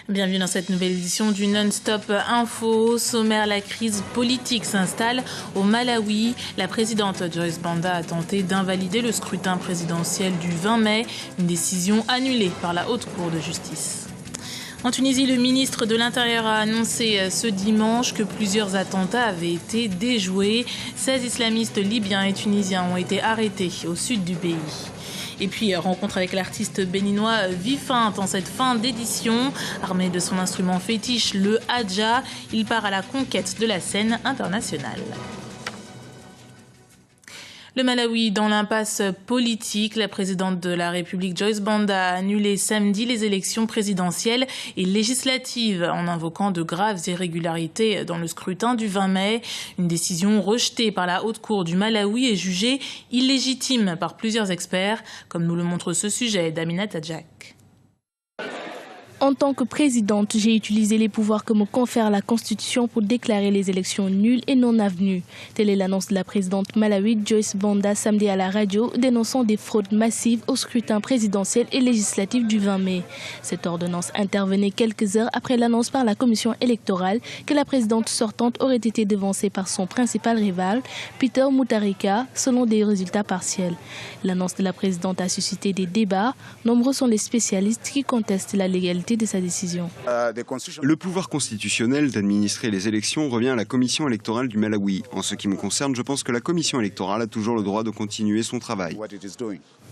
Bienvenue dans cette nouvelle édition du Non-Stop Info. Au sommaire, la crise politique s'installe au Malawi. La présidente Joyce Banda a tenté d'invalider le scrutin présidentiel du 20 mai, une décision annulée par la Haute Cour de justice. En Tunisie, le ministre de l'Intérieur a annoncé ce dimanche que plusieurs attentats avaient été déjoués. 16 islamistes libyens et tunisiens ont été arrêtés au sud du pays. Et puis, rencontre avec l'artiste béninois Vifint en cette fin d'édition. Armé de son instrument fétiche, le hadja, il part à la conquête de la scène internationale. Le Malawi dans l'impasse politique. La présidente de la République, Joyce Banda, a annulé samedi les élections présidentielles et législatives en invoquant de graves irrégularités dans le scrutin du 20 mai. Une décision rejetée par la Haute Cour du Malawi et jugée illégitime par plusieurs experts, comme nous le montre ce sujet d'Aminata Jack. En tant que présidente, j'ai utilisé les pouvoirs que me confère la Constitution pour déclarer les élections nulles et non avenues. Telle est l'annonce de la présidente malawi Joyce Banda samedi à la radio, dénonçant des fraudes massives au scrutin présidentiel et législatif du 20 mai. Cette ordonnance intervenait quelques heures après l'annonce par la commission électorale que la présidente sortante aurait été devancée par son principal rival, Peter Mutharika, selon des résultats partiels. L'annonce de la présidente a suscité des débats. Nombreux sont les spécialistes qui contestent la légalité de sa décision. Le pouvoir constitutionnel d'administrer les élections revient à la commission électorale du Malawi. En ce qui me concerne, je pense que la commission électorale a toujours le droit de continuer son travail.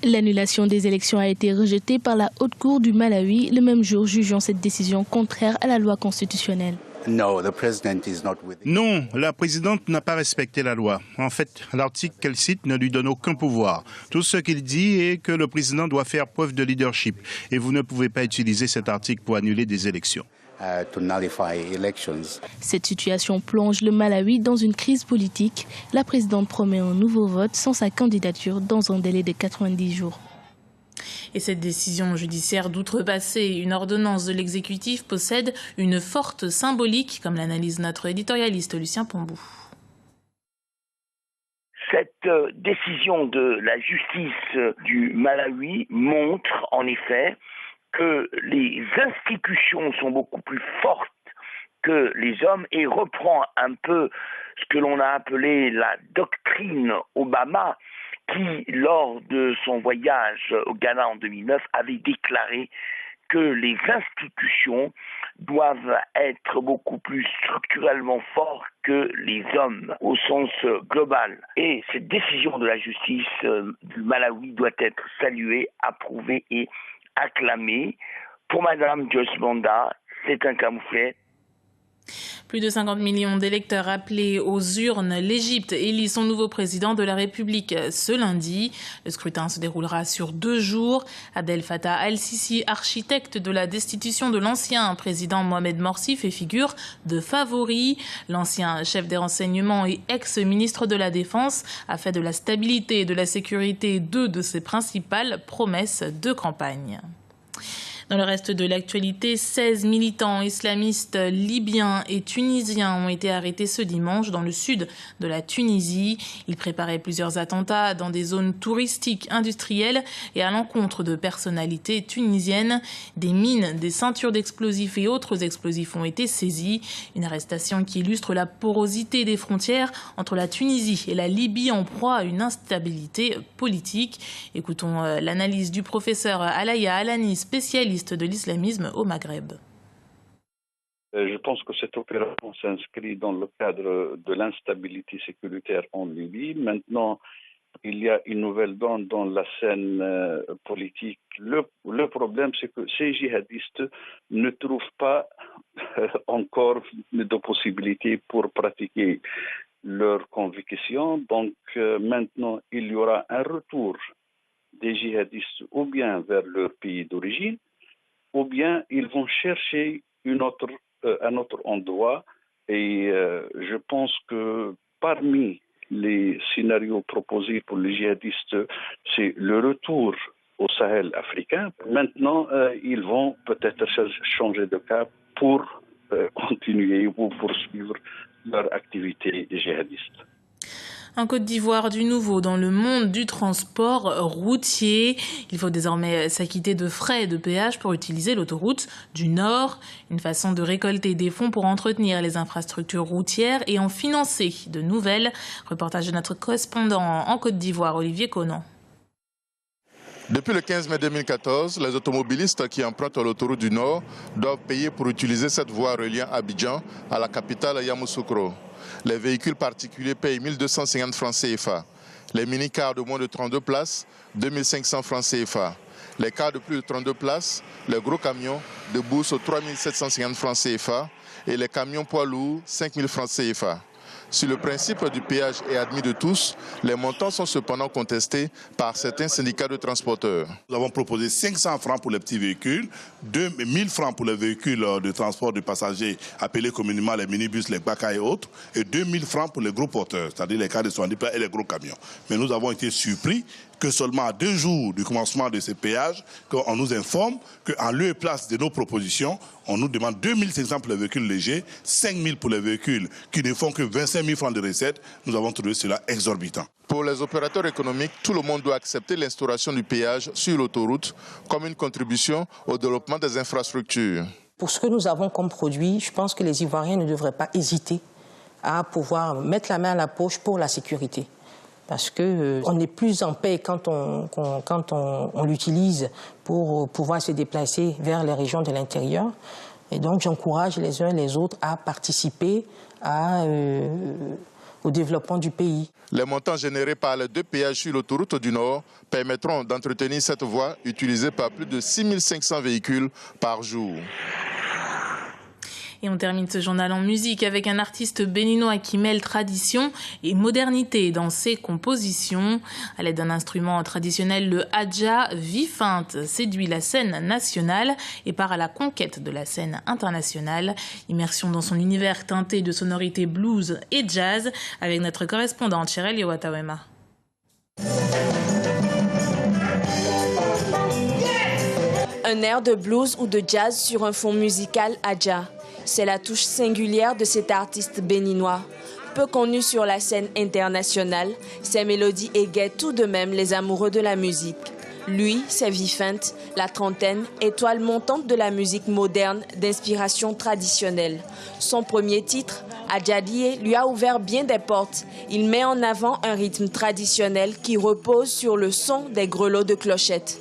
L'annulation des élections a été rejetée par la Haute Cour du Malawi, le même jour jugeant cette décision contraire à la loi constitutionnelle. Non, la présidente n'a pas respecté la loi. En fait, l'article qu'elle cite ne lui donne aucun pouvoir. Tout ce qu'il dit est que le président doit faire preuve de leadership. Et vous ne pouvez pas utiliser cet article pour annuler des élections. Cette situation plonge le Malawi dans une crise politique. La présidente promet un nouveau vote sans sa candidature dans un délai de 90 jours. Et cette décision judiciaire d'outrepasser une ordonnance de l'exécutif possède une forte symbolique, comme l'analyse notre éditorialiste Lucien Pombou. Cette décision de la justice du Malawi montre en effet que les institutions sont beaucoup plus fortes que les hommes et reprend un peu ce que l'on a appelé la doctrine Obama, qui, lors de son voyage au Ghana en 2009, avait déclaré que les institutions doivent être beaucoup plus structurellement fortes que les hommes au sens global. Et cette décision de la justice du Malawi doit être saluée, approuvée et acclamée. Pour Madame Joyce Banda, c'est un camouflet. Plus de 50 millions d'électeurs appelés aux urnes. L'Égypte élit son nouveau président de la République ce lundi. Le scrutin se déroulera sur 2 jours. Abdel Fattah al-Sisi, architecte de la destitution de l'ancien président Mohamed Morsi, fait figure de favori. L'ancien chef des renseignements et ex-ministre de la Défense a fait de la stabilité et de la sécurité 2 de ses principales promesses de campagne. Dans le reste de l'actualité, 16 militants islamistes libyens et tunisiens ont été arrêtés ce dimanche dans le sud de la Tunisie. Ils préparaient plusieurs attentats dans des zones touristiques, industrielles et à l'encontre de personnalités tunisiennes. Des mines, des ceintures d'explosifs et autres explosifs ont été saisis. Une arrestation qui illustre la porosité des frontières entre la Tunisie et la Libye en proie à une instabilité politique. Écoutons l'analyse du professeur Alaya Alani, spécialiste de l'islamisme au Maghreb. Je pense que cette opération s'inscrit dans le cadre de l'instabilité sécuritaire en Libye. Maintenant, il y a une nouvelle donne dans la scène politique. Le problème, c'est que ces djihadistes ne trouvent pas encore de possibilités pour pratiquer leurs convictions. Donc maintenant, il y aura un retour des djihadistes ou bien vers leur pays d'origine, ou bien ils vont chercher un autre endroit. Et je pense que parmi les scénarios proposés pour les djihadistes, c'est le retour au Sahel africain. Maintenant, ils vont peut-être changer de cap pour continuer ou poursuivre leur activité djihadiste. En Côte d'Ivoire, du nouveau dans le monde du transport routier. Il faut désormais s'acquitter de frais de péage pour utiliser l'autoroute du Nord. Une façon de récolter des fonds pour entretenir les infrastructures routières et en financer de nouvelles. Reportage de notre correspondant en Côte d'Ivoire, Olivier Conan. Depuis le 15 mai 2014, les automobilistes qui empruntent l'autoroute du Nord doivent payer pour utiliser cette voie reliant Abidjan à la capitale Yamoussoukro. Les véhicules particuliers payent 1 250 francs CFA. Les mini-cars de moins de 32 places, 2 500 francs CFA. Les cars de plus de 32 places, les gros camions debout sur 3 750 francs CFA et les camions poids lourds, 5 000 francs CFA. Si le principe du péage est admis de tous, les montants sont cependant contestés par certains syndicats de transporteurs. Nous avons proposé 500 francs pour les petits véhicules, 2 000 francs pour les véhicules de transport de passagers appelés communément les minibus, les baka et autres, et 2 000 francs pour les gros porteurs, c'est-à-dire les cars de 70 places et les gros camions. Mais nous avons été surpris que seulement à 2 jours du commencement de ces péages, qu'on nous informe qu'en lieu et place de nos propositions, on nous demande 2 500 pour les véhicules légers, 5 000 pour les véhicules qui ne font que 25 000 francs de recettes. Nous avons trouvé cela exorbitant. Pour les opérateurs économiques, tout le monde doit accepter l'instauration du péage sur l'autoroute comme une contribution au développement des infrastructures. Pour ce que nous avons comme produit, je pense que les Ivoiriens ne devraient pas hésiter à pouvoir mettre la main à la poche pour la sécurité. Parce qu'on est plus en paix quand on l'utilise pour pouvoir se déplacer vers les régions de l'intérieur. Et donc j'encourage les uns et les autres à participer au développement du pays. Les montants générés par les 2 péages sur l'autoroute du Nord permettront d'entretenir cette voie utilisée par plus de 6 500 véhicules par jour. Et on termine ce journal en musique avec un artiste béninois qui mêle tradition et modernité dans ses compositions. À l'aide d'un instrument traditionnel, le Adja Vifinte séduit la scène nationale et part à la conquête de la scène internationale. Immersion dans son univers teinté de sonorités blues et jazz avec notre correspondante Chirel Watawema. Un air de blues ou de jazz sur un fond musical Adja. C'est la touche singulière de cet artiste béninois. Peu connu sur la scène internationale, ses mélodies égaient tout de même les amoureux de la musique. Lui, c'est Vifinte, la trentaine, étoile montante de la musique moderne d'inspiration traditionnelle. Son premier titre, Adjadie, lui a ouvert bien des portes. Il met en avant un rythme traditionnel qui repose sur le son des grelots de clochettes.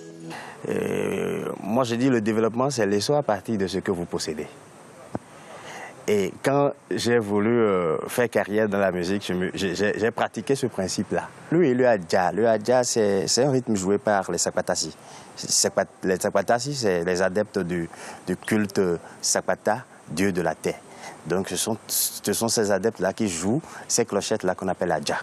Moi, je dis le développement, c'est l'essor à partir de ce que vous possédez. Et quand j'ai voulu faire carrière dans la musique, j'ai pratiqué ce principe-là. Le Adja, c'est un rythme joué par les Sakwatassi. Les Sakwatassi, c'est les adeptes du culte Sakwata, dieu de la terre. Donc ce sont ces adeptes-là qui jouent ces clochettes-là qu'on appelle Adja.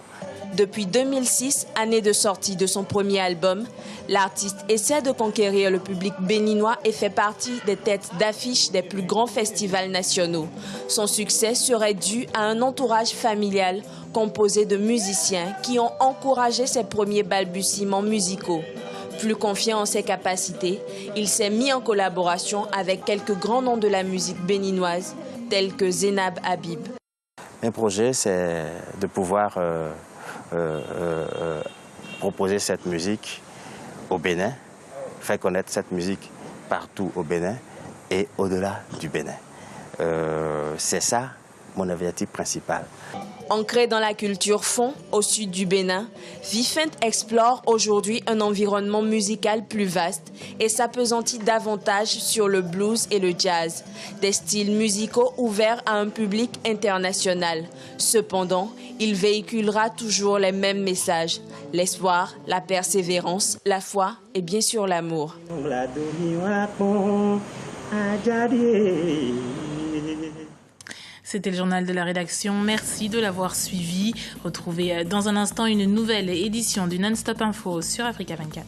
Depuis 2006, année de sortie de son premier album, l'artiste essaie de conquérir le public béninois et fait partie des têtes d'affiche des plus grands festivals nationaux. Son succès serait dû à un entourage familial composé de musiciens qui ont encouragé ses premiers balbutiements musicaux. Plus confiant en ses capacités, il s'est mis en collaboration avec quelques grands noms de la musique béninoise, tels que Zénab Habib. Mon projet, c'est de pouvoir proposer cette musique au Bénin, faire connaître cette musique partout au Bénin et au-delà du Bénin. C'est ça mon objectif principal. Ancré dans la culture fon, au sud du Bénin, Vifinte explore aujourd'hui un environnement musical plus vaste et s'appesantit davantage sur le blues et le jazz, des styles musicaux ouverts à un public international. Cependant, il véhiculera toujours les mêmes messages, l'espoir, la persévérance, la foi et bien sûr l'amour. C'était le journal de la rédaction. Merci de l'avoir suivi. Retrouvez dans un instant une nouvelle édition du Non-Stop Info sur Africa 24.